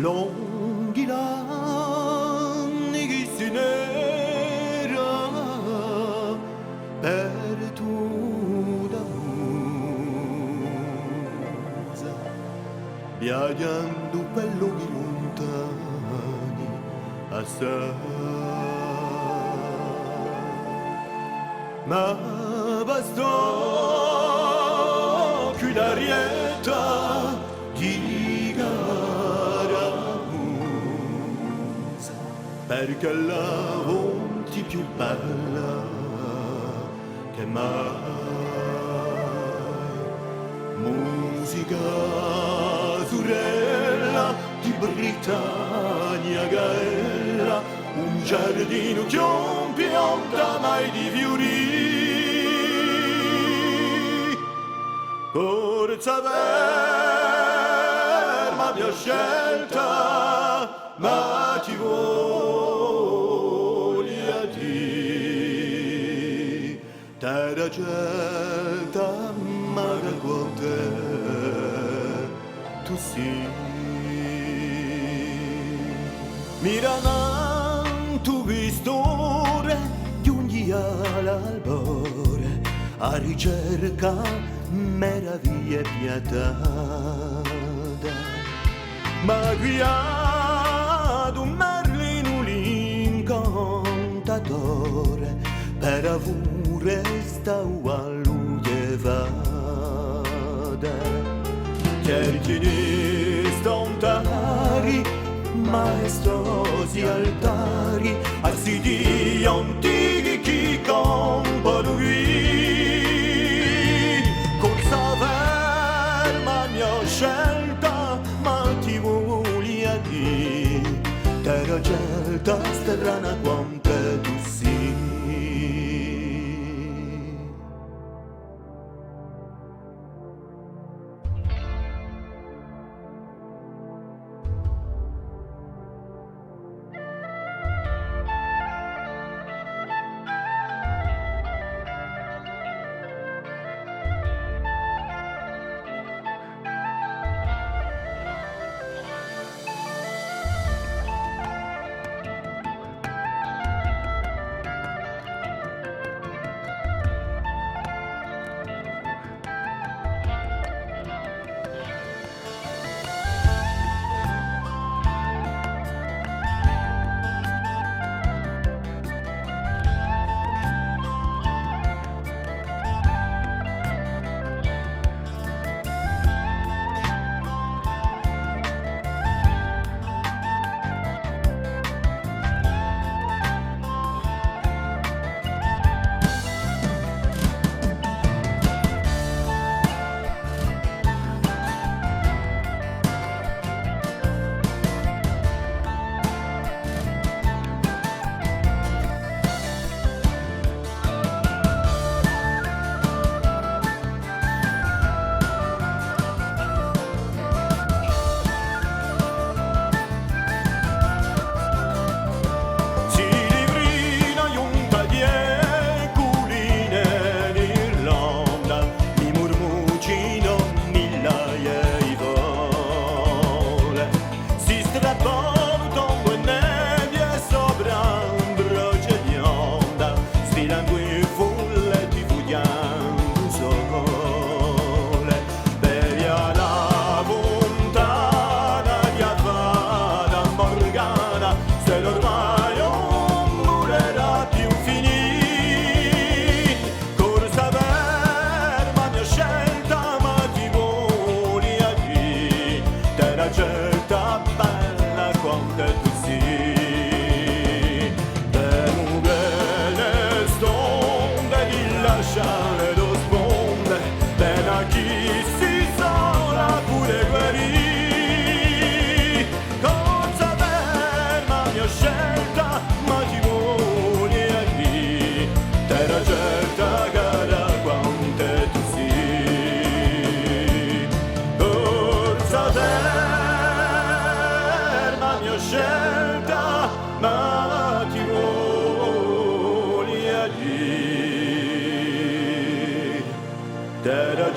lunghi l'anni che si nera per tutta musa, viaggiando per luoghi lontani assai. Ma bastò che l'arietta di Garamusa, perché la volti più bella che mai. Musica sorella di Britannia gaella, un giardino che non pianta mai di fiori. Forza verma mia scelta, ma ti voglio a te. Terra celta, ma che con te tu sei. Miramento vistore di un all'albore, a ricerca meraviglia pietata. Ma qui ad un Merlino l'incantatore, per avure sta a lui vada. Cerchi stontari, maestosi altari, a siti antichi chi compano qui. Corsa ferma mia scelta, ma ti voglio a te. Terra celta, strana quanto tu sei. Scelta, ma ti voglio dire, terra